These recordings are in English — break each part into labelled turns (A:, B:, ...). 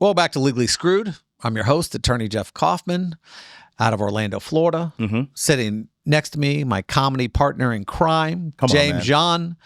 A: Well, back to Legally Screwed. I'm your host, Attorney Jeff Kaufman, out of Orlando, Florida. Sitting next to me, my comedy partner in crime, James John,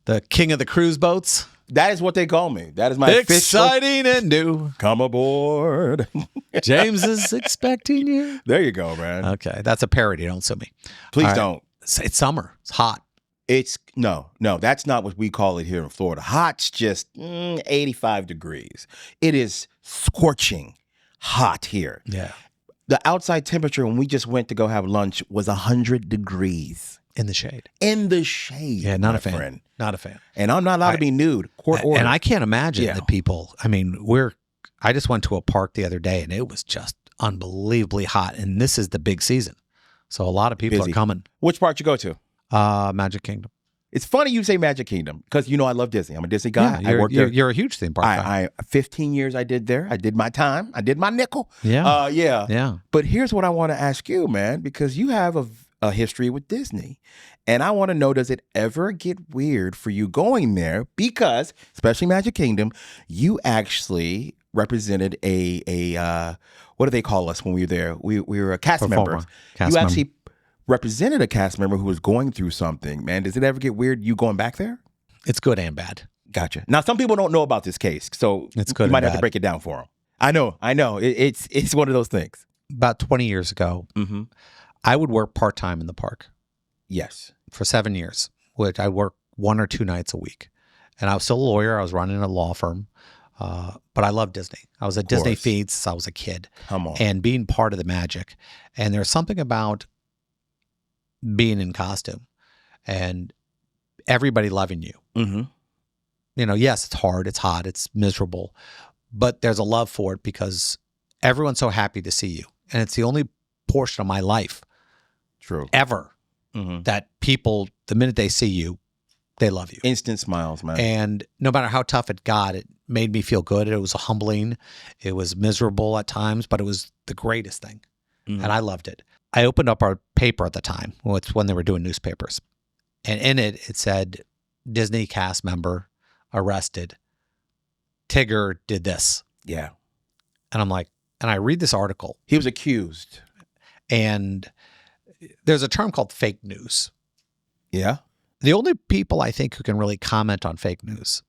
A: the king of the cruise boats.
B: That is what they call me. That is my
A: exciting and new.
B: Come aboard.
A: James is expecting you.
B: There you go, man.
A: Okay, that's a parody. Don't sue me.
B: Please don't.
A: It's summer. It's hot.
B: It's no, that's not what we call it here in Florida. Hot's just 85 degrees. It is scorching hot here.
A: Yeah.
B: The outside temperature when we just went to go have lunch was 100 degrees.
A: In the shade.
B: In the shade.
A: Yeah, not a fan.
B: Friend.
A: Not a fan.
B: And I'm not allowed to be nude. Court order.
A: And I can't imagine that people, I mean, I just went to a park the other day and it was just unbelievably hot. And this is the big season. So a lot of people are coming.
B: Which part you go to?
A: Magic Kingdom.
B: It's funny you say Magic Kingdom because you know I love Disney. I'm a Disney guy.
A: Yeah, you're a huge theme park guy.
B: 15 years I did there. I did my time. I did my nickel.
A: Yeah.
B: Yeah. But here's what I want to ask you, man, because you have a history with Disney. And I want to know, does it ever get weird for you going there? Because, especially Magic Kingdom, you actually represented a what do they call us when we were there? We were a cast member. You actually represented a cast member who was going through something, man. Does it ever get weird you going back there?
A: It's good and bad.
B: Gotcha. Now, some people don't know about this case, so
A: it's good.
B: You might have to break it down for them. I know. It's one of those things.
A: About 20 years ago, I would work part-time in the park.
B: Yes.
A: For 7 years, which I worked 1 or 2 nights a week. And I was still a lawyer. I was running a law firm. But I love Disney. I was at Disney Feeds since I was a kid.
B: Come on.
A: And being part of the magic. And there's something about being in costume and everybody loving you. You know, yes, it's hard, it's hot, it's miserable, but there's a love for it because everyone's so happy to see you. And it's the only portion of my life ever that people, the minute they see you, they love you.
B: Instant smiles, man.
A: And no matter how tough it got, it made me feel good. It was humbling. It was miserable at times, but it was the greatest thing. And I loved it. I opened up our paper at the time. Well, it's when they were doing newspapers. And in it, it said, Disney cast member arrested. Tigger did this.
B: Yeah.
A: And I'm like, and I read this article.
B: He was accused.
A: And there's a term called fake news.
B: Yeah.
A: The only people I think who can really comment on fake news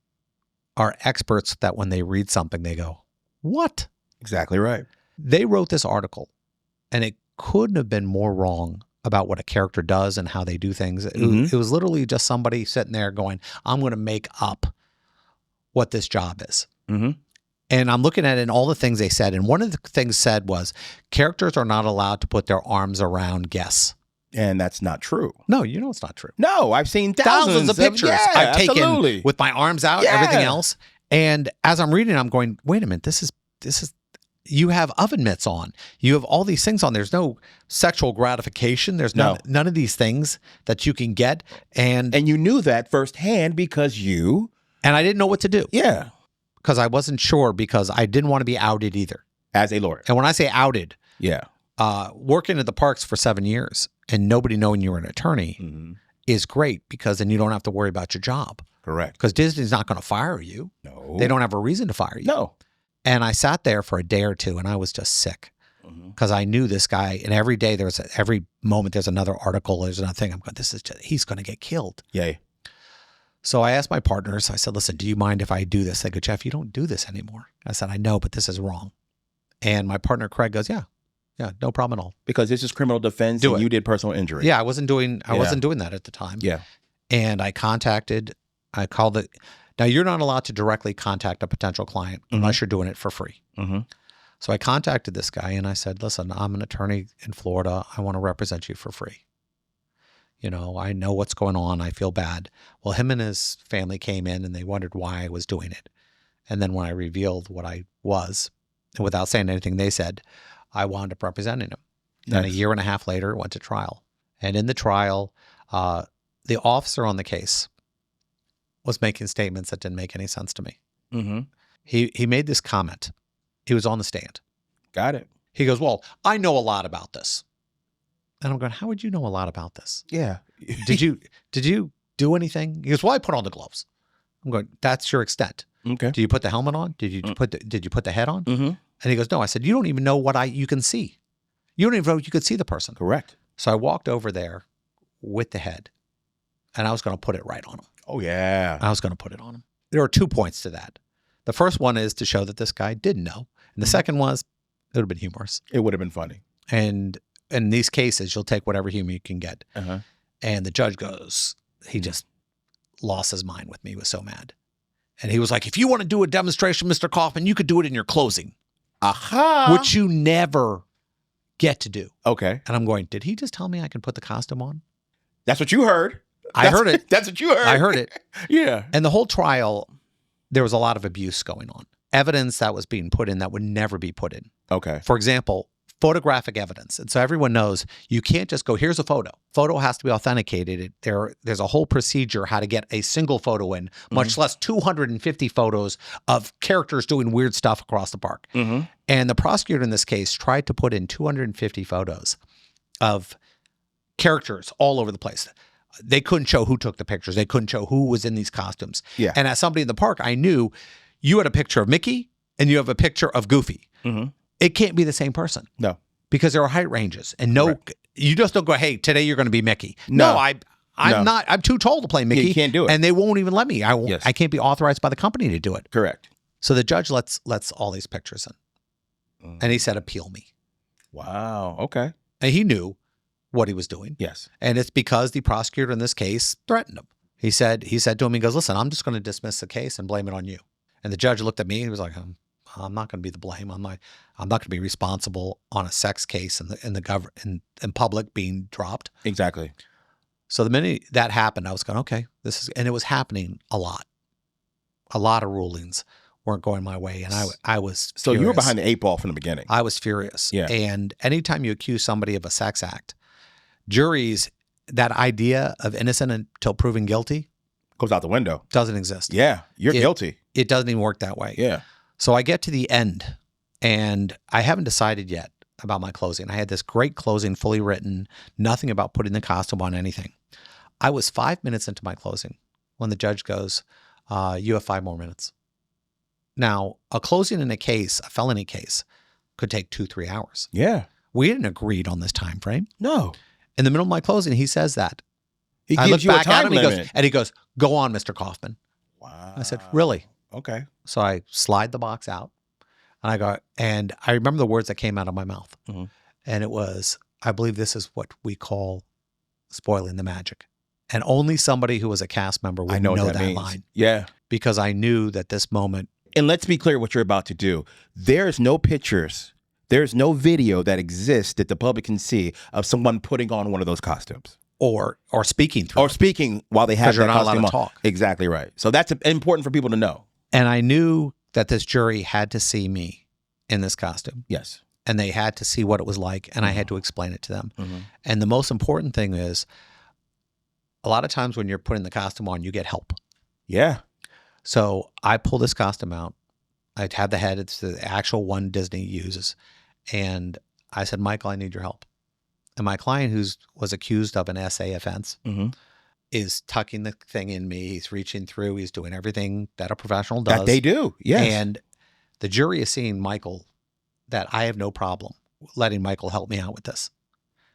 A: are experts that when they read something, they go, what?
B: Exactly right.
A: They wrote this article and it couldn't have been more wrong about what a character does and how they do things. It was literally just somebody sitting there going, I'm going to make up what this job is. And I'm looking at it and all the things they said. And one of the things said was characters are not allowed to put their arms around guests.
B: And that's not true.
A: No, you know it's not true.
B: No, I've seen thousands
A: of pictures I've
B: absolutely.
A: taken with my arms out, everything else. And as I'm reading, I'm going, wait a minute, this is, you have oven mitts on. You have all these things on. There's no sexual gratification. There's none of these things that you can get. And
B: you knew that firsthand because
A: and I didn't know what to do.
B: Yeah.
A: Because I wasn't sure because I didn't want to be outed either.
B: As a lawyer.
A: And when I say outed,
B: yeah,
A: working at the parks for 7 years and nobody knowing you're an attorney is great because then you don't have to worry about your job.
B: Correct.
A: Because Disney's not going to fire you.
B: No.
A: They don't have a reason to fire you.
B: No.
A: And I sat there for a day or two and I was just sick because I knew this guy. And every day every moment there's another article, there's another thing. I'm going, he's going to get killed.
B: Yay.
A: So I asked my partners, I said, listen, do you mind if I do this? They go, Jeff, you don't do this anymore. I said, I know, but this is wrong. And my partner, Craig, goes, yeah, no problem at all.
B: Because this is criminal defense and you did personal injury.
A: Yeah, I wasn't doing that at the time.
B: Yeah.
A: And I called it. Now, you're not allowed to directly contact a potential client unless you're doing it for free. So I contacted this guy and I said, listen, I'm an attorney in Florida. I want to represent you for free. You know, I know what's going on. I feel bad. Well, him and his family came in and they wondered why I was doing it. And then when I revealed what I was, and without saying anything they said, I wound up representing him. Then a year and a half later, it went to trial. And in the trial, the officer on the case was making statements that didn't make any sense to me. He made this comment. He was on the stand.
B: Got it.
A: He goes, well, I know a lot about this. And I'm going, how would you know a lot about this?
B: Yeah.
A: Did you do anything? He goes, well, I put on the gloves. I'm going, that's your extent.
B: Okay.
A: Do you put the helmet on? Did you put the head on?
B: Mm-hmm.
A: And he goes, no. I said, you don't even know what you can see. You don't even know you could see the person.
B: Correct.
A: So I walked over there with the head, and I was going to put it right on him.
B: Oh, yeah.
A: I was going to put it on him. There are 2 points to that. The first one is to show that this guy didn't know. And the second was, it would have been humorous.
B: It would have been funny.
A: And in these cases, you'll take whatever humor you can get.
B: Uh-huh.
A: And the judge goes, he just lost his mind with me. He was so mad. And he was like, if you want to do a demonstration, Mr. Kaufman, you could do it in your closing.
B: Aha.
A: Which you never get to do.
B: Okay.
A: And I'm going, did he just tell me I can put the costume on?
B: That's what you heard.
A: I heard it.
B: That's what you heard.
A: I heard it.
B: Yeah.
A: And the whole trial, there was a lot of abuse going on. Evidence that was being put in that would never be put in.
B: Okay.
A: For example, photographic evidence. And so everyone knows you can't just go, here's a photo. Photo has to be authenticated. There's a whole procedure how to get a single photo in, much less 250 photos of characters doing weird stuff across the park.
B: Mm-hmm.
A: And the prosecutor in this case tried to put in 250 photos of characters all over the place. They couldn't show who took the pictures. They couldn't show who was in these costumes.
B: Yeah.
A: And as somebody in the park, I knew you had a picture of Mickey and you have a picture of Goofy.
B: Mm-hmm.
A: It can't be the same person.
B: No.
A: Because there are height ranges. And you just don't go, hey, today you're going to be Mickey.
B: No.
A: I'm not. I'm too tall to play Mickey.
B: Yeah, you can't do it.
A: And they won't even let me.
B: Yes.
A: I can't be authorized by the company to do it.
B: Correct.
A: So the judge lets all these pictures in. And he said, appeal me.
B: Wow. Okay.
A: And he knew what he was doing.
B: Yes.
A: And it's because the prosecutor in this case threatened him. He said to him, he goes, listen, I'm just going to dismiss the case and blame it on you. And the judge looked at me and he was like, I'm not going to be the blame. I'm not going to be responsible on a sex case in public being dropped.
B: Exactly.
A: So the minute that happened, I was going, okay, and it was happening a lot. A lot of rulings weren't going my way. And I was
B: So
A: furious.
B: you were behind the 8 ball from the beginning.
A: I was furious.
B: Yeah.
A: And anytime you accuse somebody of a sex act, juries, that idea of innocent until proven guilty
B: Goes out the window.
A: doesn't exist.
B: Yeah. You're guilty.
A: It doesn't even work that way.
B: Yeah.
A: So I get to the end and I haven't decided yet about my closing. I had this great closing, fully written, nothing about putting the costume on anything. I was 5 minutes into my closing when the judge goes, you have 5 more minutes. Now, a closing in a felony case, could take 2-3 hours.
B: Yeah.
A: We hadn't agreed on this time frame.
B: No.
A: In the middle of my closing, he says that.
B: He
A: I
B: gives
A: look
B: you a
A: back at
B: time
A: him
B: limit.
A: and he goes, go on, Mr. Kaufman.
B: Wow.
A: I said, really?
B: Okay.
A: So I slide the box out and I go, and I remember the words that came out of my mouth.
B: Mm-hmm.
A: And it was, I believe this is what we call spoiling the magic. And only somebody who was a cast member would know that
B: means.
A: line.
B: Yeah.
A: Because I knew that this moment.
B: And let's be clear what you're about to do. There's no pictures. There's no video that exists that the public can see of someone putting on one of those costumes.
A: Or speaking through.
B: Or speaking while they have
A: you're
B: that
A: not allowed
B: costume
A: to
B: on.
A: talk.
B: Exactly right. So that's important for people to know.
A: And I knew that this jury had to see me in this costume.
B: Yes.
A: And they had to see what it was like, and I had to explain it to them.
B: Mm-hmm.
A: And the most important thing is, a lot of times when you're putting the costume on, you get help.
B: Yeah.
A: So I pull this costume out. I have the head. It's the actual one Disney uses. And I said, Michael, I need your help. And my client, who was accused of an SA offense,
B: Mm-hmm.
A: is tucking the thing in me. He's reaching through. He's doing everything that a professional does.
B: That they do. Yes.
A: And the jury is seeing Michael, that I have no problem letting Michael help me out with this.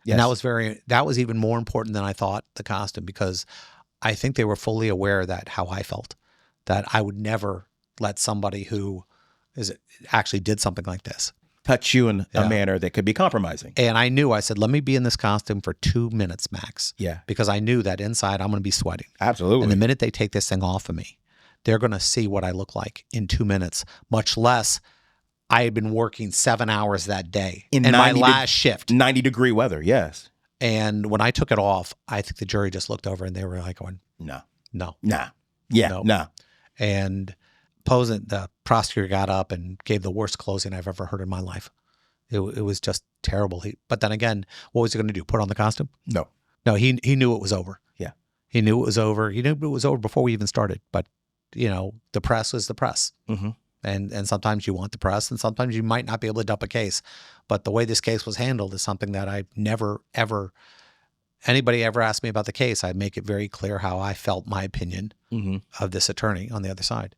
B: Yes.
A: And that was even more important than I thought, the costume, because I think they were fully aware that how I felt, that I would never let somebody who actually did something like this
B: touch you in a manner that could be compromising.
A: And I said, let me be in this costume for 2 minutes max.
B: Yeah.
A: Because I knew that inside I'm going to be sweating.
B: Absolutely.
A: And the minute they take this thing off of me, they're going to see what I look like in 2 minutes, much less I had been working 7 hours that day in my last shift.
B: 90-degree weather, yes.
A: And when I took it off, I think the jury just looked over and they were like going,
B: No.
A: no.
B: Nah. Yeah,
A: No.
B: nah.
A: And the prosecutor got up and gave the worst closing I've ever heard in my life. It was just terrible. But then again, what was he going to do? Put on the costume?
B: No.
A: No, he knew it was over.
B: Yeah.
A: He knew it was over. He knew it was over before we even started. But, the press is the press.
B: Mm-hmm.
A: And sometimes you want the press, and sometimes you might not be able to dump a case. But the way this case was handled is something that I never, ever, anybody ever asked me about the case, I'd make it very clear how I felt my opinion
B: Mm-hmm.
A: of this attorney on the other side.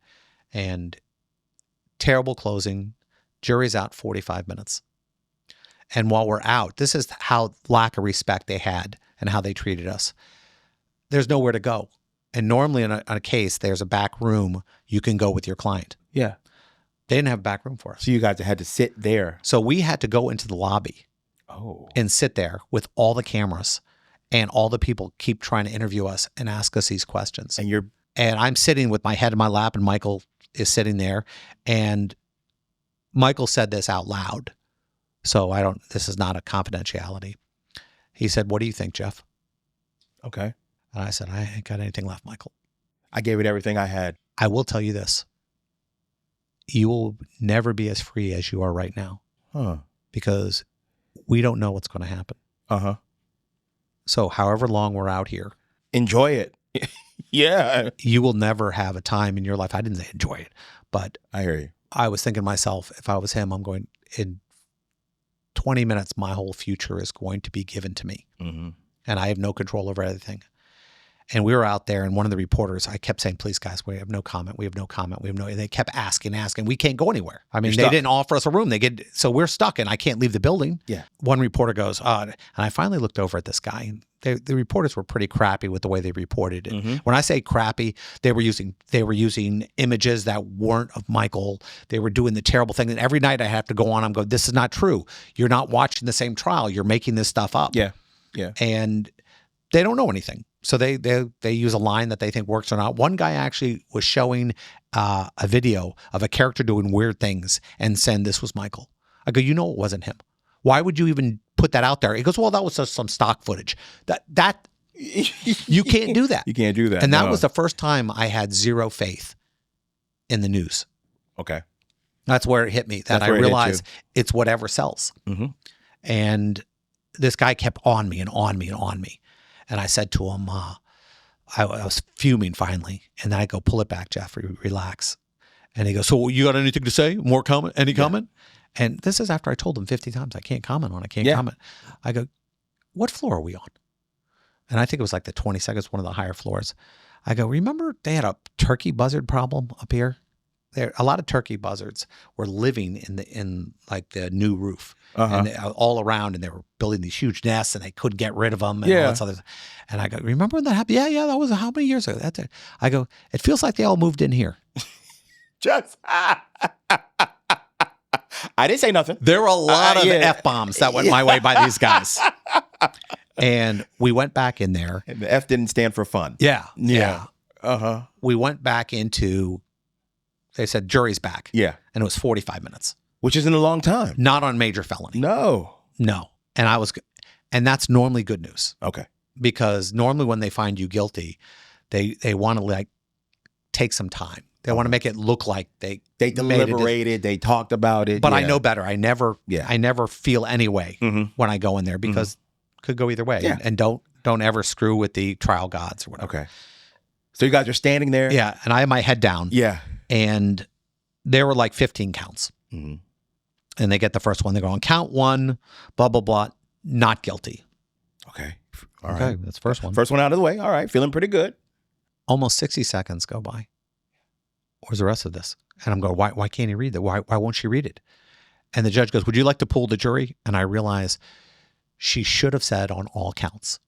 A: And terrible closing. Jury's out 45 minutes. And while we're out, this is how lack of respect they had and how they treated us. There's nowhere to go. And normally on a case, there's a back room you can go with your client.
B: Yeah.
A: They didn't have a back room for us.
B: So you guys had to sit there.
A: So we had to go into the lobby and sit there with all the cameras and all the people keep trying to interview us and ask us these questions. And I'm sitting with my head in my lap and Michael is sitting there. And Michael said this out loud. So this is not a confidentiality. He said, "What do you think, Jeff?"
B: Okay.
A: And I said, "I ain't got anything left, Michael.
B: I gave it everything I had."
A: I will tell you this. You will never be as free as you are right now. Because we don't know what's going to happen. So however long we're out here.
B: Enjoy it. Yeah.
A: You will never have a time in your life. I didn't say enjoy it, but
B: I hear you.
A: I was thinking to myself, if I was him, I'm going, in 20 minutes, my whole future is going to be given to me. And I have no control over everything. And we were out there, and one of the reporters, I kept saying, "Please, guys, we have no comment. We have no comment. We have no." And they kept asking. We can't go anywhere. I mean, they didn't offer us a room. So we're stuck, and I can't leave the building.
B: Yeah.
A: One reporter goes, and I finally looked over at this guy, and the reporters were pretty crappy with the way they reported it. When I say crappy, they were using images that weren't of Michael. They were doing the terrible thing. And every night I have to go on. I'm going, "This is not true. You're not watching the same trial. You're making this stuff up."
B: Yeah. Yeah.
A: And they don't know anything. So they use a line that they think works or not. One guy actually was showing a video of a character doing weird things and saying this was Michael. I go, "You know it wasn't him. Why would you even put that out there?" He goes, "Well, that was just some stock footage." That you can't do that.
B: You can't do that.
A: And that was the first time I had zero faith in the news.
B: Okay.
A: That's where it hit me. That I realized it's whatever sells. And this guy kept on me and on me and on me. And I said to him, I was fuming finally. And then I go, "Pull it back, Jeffrey, relax." And he goes, "So you got anything to say? More comment? Any comment?" And this is after I told him 50 times, I can't comment on it. I can't comment. I go, "What floor are we on?" And I think it was like the 22nd, one of the higher floors. I go, "Remember they had a turkey buzzard problem up here? A lot of turkey buzzards were living in like the new roof and all around, and they were building these huge nests, and they couldn't get rid of them. And all this other. And I go, "Remember when that happened?" Yeah, that was how many years ago? That's it. I go, "It feels like they all moved in here."
B: Just, I didn't say nothing.
A: There were a lot of F-bombs that went my way by these guys. And we went back in there.
B: And the F didn't stand for fun.
A: Yeah. We went back they said jury's back.
B: Yeah.
A: And it was 45 minutes.
B: Which isn't a long time.
A: Not on major felony.
B: No.
A: And that's normally good news.
B: Okay.
A: Because normally when they find you guilty, they want to like take some time. They want to make it look like they
B: deliberated, they talked about it.
A: But I know better. I never feel any way when I go in there because it could go either way.
B: Yeah.
A: And don't ever screw with the trial gods or whatever.
B: Okay. So you guys are standing there?
A: Yeah. And I have my head down.
B: Yeah.
A: And there were like 15 counts. And they get the first one. They go on count 1, blah, blah, blah, not guilty.
B: Okay.
A: All right. That's the first one.
B: First one out of the way. All right. Feeling pretty good.
A: Almost 60 seconds go by. Where's the rest of this? And I'm going, why can't he read that? Why won't she read it? And the judge goes, "Would you like to pool the jury?" And I realize she should have said on all counts.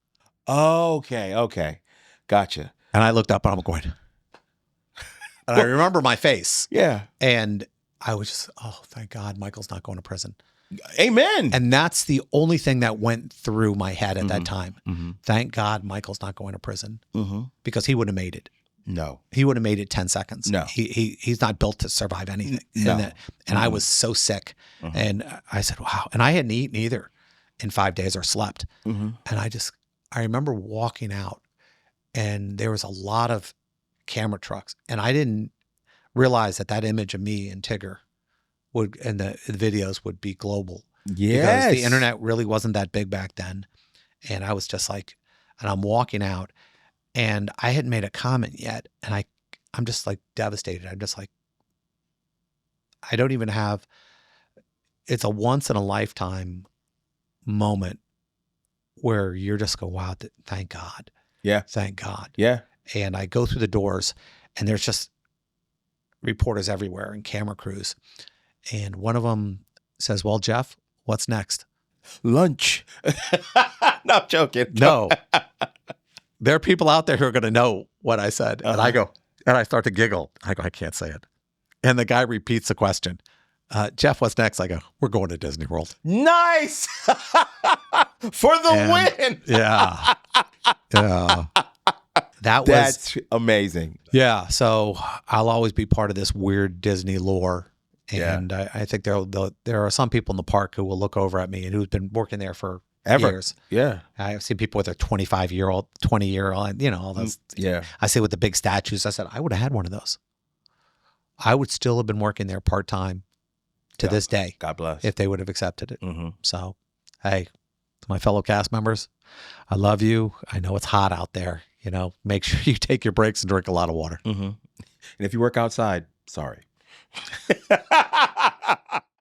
B: Okay. Gotcha.
A: And I looked up and I'm going, and I remember my face.
B: Yeah.
A: And I was just, oh, thank God Michael's not going to prison.
B: Amen.
A: And that's the only thing that went through my head at that time. Thank God Michael's not going to prison because he wouldn't have made it.
B: No.
A: He would have made it 10 seconds.
B: No.
A: He's not built to survive anything.
B: No.
A: And I was so sick. And I said, wow. And I hadn't eaten either in 5 days or slept. And I remember walking out and there was a lot of camera trucks. And I didn't realize that image of me and Tigger and the videos would be global.
B: Yes.
A: Because the internet really wasn't that big back then. And I was just like, and I'm walking out and I hadn't made a comment yet. And I'm just like devastated. I'm just like, I don't even have, it's a once in a lifetime moment where you're just go, wow, thank God.
B: Yeah.
A: Thank God.
B: Yeah.
A: And I go through the doors and there's just reporters everywhere and camera crews. And one of them says, well, Jeff, what's next?
B: Lunch. No, I'm joking.
A: No. There are people out there who are going to know what I said. And I go, and I start to giggle. I go, I can't say it. And the guy repeats the question. Jeff, what's next? I go, we're going to Disney World.
B: Nice. For the win.
A: Yeah. Yeah.
B: That's amazing.
A: Yeah. So I'll always be part of this weird Disney lore. And I think there are some people in the park who will look over at me and who's been working there for years.
B: Yeah.
A: I've seen people with a 25-year-old, 20-year-old, all those.
B: Yeah.
A: I say with the big statues, I said, I would have had one of those. I would still have been working there part-time to this day.
B: God bless.
A: If they would have accepted it. Mm-hmm. So, hey, to my fellow cast members, I love you. I know it's hot out there. Make sure you take your breaks and drink a lot of water.
B: Mm-hmm. And if you work outside, sorry.